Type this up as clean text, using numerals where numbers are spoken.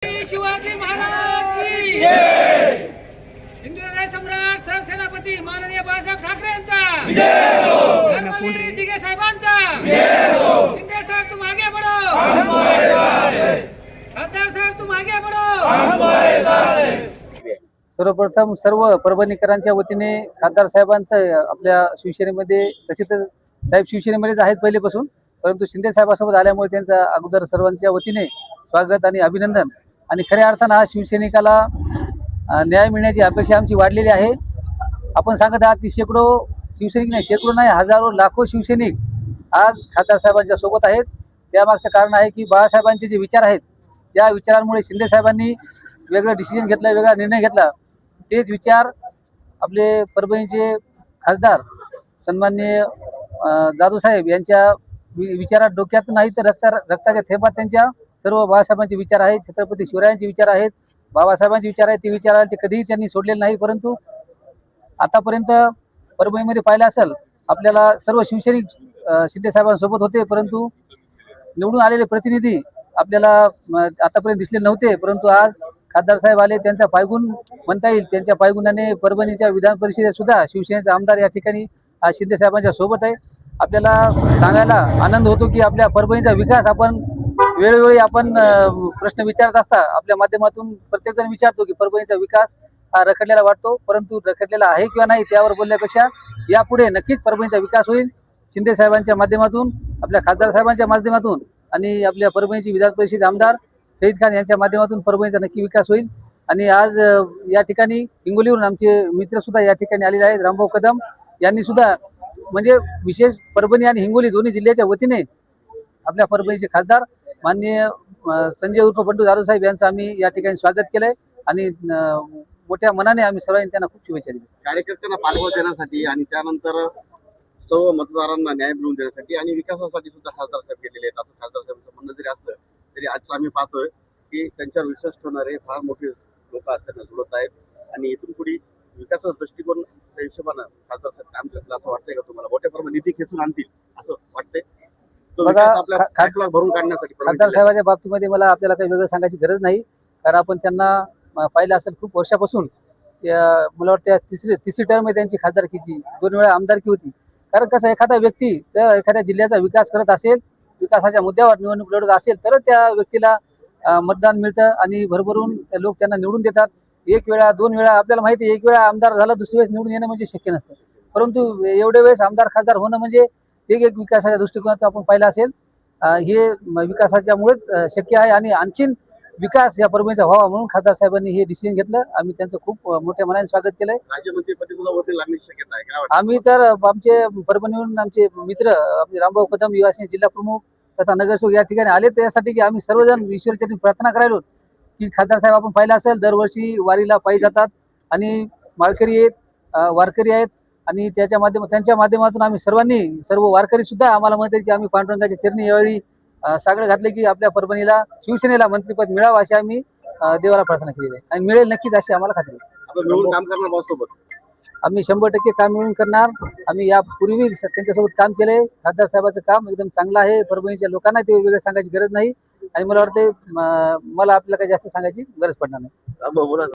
शिवाजी महाराज की जय। हिंदू हृदय सम्राट सरसेनापती माननीय बाळासाहेब ठाकरे यांचा विजय हो। धर्मवीर दिघे साहेबांचा विजय हो। शिंदे साहेब तुम आगे बढ़ो, हम तुम्हारे साथ हैं। खासदार साहेब तुम आगे बढ़ो, हम तुम्हारे साथ हैं। सर्वप्रथम सर्व परभणीकरांच्या वतीने खासदार साहेबांचं आपल्या शिवसेनेमध्ये, तसे तर साहेब शिवसेनेमध्येच आहेत पहिलेपासून, परंतु शिंदे साहेबांसोबत आल्यामुळे त्यांचा अगोदर सर्वांच्या वतीने स्वागत आणि अभिनंदन। आणि खऱ्या अर्थानं आज शिवसैनिकाला न्याय मिळण्याची अपेक्षा आमची वाढलेली आहे। आपण सांगत आहात की शेकडो शिवसैनिक नाही, शेकडो नाही, हजारो लाखो शिवसैनिक आज खासदार साहेबांच्या सोबत आहेत। त्यामागचं कारण आहे की बाळासाहेबांचे जे विचार आहेत, ज्या विचारांमुळे शिंदे साहेबांनी वेगळं डिसिजन घेतला, वेगळा निर्णय घेतला, तेच विचार आपले परभणीचे खासदार सन्माननीय जाधव साहेब यांच्या विचारात डोक्यात नाही तर रक्ताच्या थेंबात त्यांच्या सर्व बाळासाहेबांचे विचार आहेत, छत्रपती शिवरायांचे विचार आहेत, बाबासाहेबांचे विचार आहेत। ते विचार ते कधीही त्यांनी सोडलेले नाही। परंतु आतापर्यंत परभणीमध्ये पाहिलं असेल आपल्याला सर्व शिवसैनिक शिंदे साहेबांसोबत होते, परंतु निवडून आलेले प्रतिनिधी आपल्याला आतापर्यंत दिसले नव्हते। परंतु आज खासदार साहेब आले, त्यांचा पायगुण म्हणता येईल, त्यांच्या पायगुणाने परभणीच्या विधान परिषदेत सुद्धा शिवसेनेचा आमदार या ठिकाणी आज शिंदे साहेबांच्या सोबत आहे। आपल्याला सांगायला आनंद होतो की आपल्या परभणीचा विकास आपण वेळोवेळी आपण प्रश्न विचारत असता आपल्या माध्यमातून प्रत्येकजण विचारतो की परभणीचा विकास हा रखडलेला वाटतो, परंतु रखडलेला आहे किंवा नाही त्यावर बोलण्यापेक्षा यापुढे नक्कीच परभणीचा विकास होईल। शिंदे साहेबांच्या माध्यमातून, आपल्या खासदार साहेबांच्या माध्यमातून आणि आपल्या परभणीची विधान परिषद आमदार सईद खान यांच्या माध्यमातून परभणीचा नक्की विकास होईल। आणि आज या ठिकाणी हिंगोलीवरून आमचे मित्र सुद्धा या ठिकाणी आलेले आहेत। रामभाऊ कदम यांनी सुद्धा म्हणजे विशेष परभणी आणि हिंगोली दोन्ही जिल्ह्याच्या वतीने आपल्या परभणीचे खासदार माननीय संजय उर्फ बंडू जाधव साहेब यांचं आम्ही या ठिकाणी स्वागत केलंय आणि मोठ्या मनाने आम्ही सर्वांनी त्यांना खूप शुभेच्छा दिल्या। कार्यकर्त्यांना पाठबळ देण्यासाठी आणि त्यानंतर सर्व मतदारांना न्याय मिळवून देण्यासाठी आणि विकासासाठी सुद्धा खासदार साहेब गेलेले आहेत। असं खासदार साहेबांचं म्हणणं जरी असलं तरी आज आम्ही पाहतोय की त्यांच्यावर विश्वास ठेवणारे फार मोठे लोक आज त्यांना जुळत आहेत आणि इथून पुढे विकासाचा दृष्टिकोन त्या हिशोबानं खासदार साहेब काम करतील असं वाटतंय का तुम्हाला? मोठ्या प्रमाणात निधी खेचून आणतील असं वाटतंय? भरून काढण्यासाठी खासदार साहेबांच्या बाबतीमध्ये मला आपल्याला काही वेगळं सांगायची गरज नाही, कारण आपण त्यांना पाहिलं असेल खूप वर्षापासून। मला वाटतं तिसरी टर्म आहे त्यांची खासदारकीची, 2 वेळा आमदारकी होती। कारण कसं एखादा व्यक्ती त्या एखाद्या जिल्ह्याचा विकास करत असेल, विकासाच्या मुद्द्यावर निवडणूक लढत असेल, तर त्या व्यक्तीला मतदान मिळतं आणि भरभरून लोक त्यांना निवडून देतात। 1 वेळा 2 वेळा आपल्याला माहिती आहे, 1 वेळा आमदार झाला दुसरी वेळेस निवडून येणं म्हणजे शक्य नसतं, परंतु एवढे वेळेस आमदार खासदार होणं म्हणजे एक विकासाच्या दृष्टिकोनातून आपण पाहिलं असेल हे विकासाच्यामुळेच शक्य आहे। आणि आणखीन विकास या परभणीचा व्हावा म्हणून खासदार साहेबांनी हे डिसिजन घेतलं। आम्ही त्यांचं खूप मोठ्या मनाने स्वागत केलंय। राज्यमंत्रीपदी सुद्धा वरती लागण्याची शक्यता आहे काय? आम्ही तर आमचे परभणीवरून आमचे मित्र आपले रामभाऊ कदम युवासेना जिल्हा प्रमुख तथा नगरसेवक या ठिकाणी आले त्यासाठी की आम्ही सर्वजण ईश्वरचरणी प्रार्थना करायलो की खासदार साहेब आपण पाहिलं असेल दरवर्षी वारीला पायी जातात आणि माळकरी आहेत, वारकरी आहेत आणि त्यांच्या माध्यमातून आम्ही सर्व वारकरी सुद्धा आम्हाला म्हणत आहेत की आम्ही पांडुरंगाच्या चरणी यावेळी सागड घातले की आपल्या परभणीला शिवसेनेला मंत्रिपद मिळावं अशी आम्ही देवाला प्रार्थना केलेली आहे आणि मिळेल नक्कीच अशी आम्हाला खात्री आहे। मिळून काम करणार भाऊसोबत आम्ही 100% काम मिळून करणार। आम्ही यापूर्वी त्यांच्यासोबत काम केलंय। खासदार साहेबांचं काम एकदम चांगलं आहे। परभणीच्या लोकांना ते वेगळं सांगायची गरज नाही आणि मला वाटते मला आपल्याला काही जास्त सांगायची गरज पडणार नाही।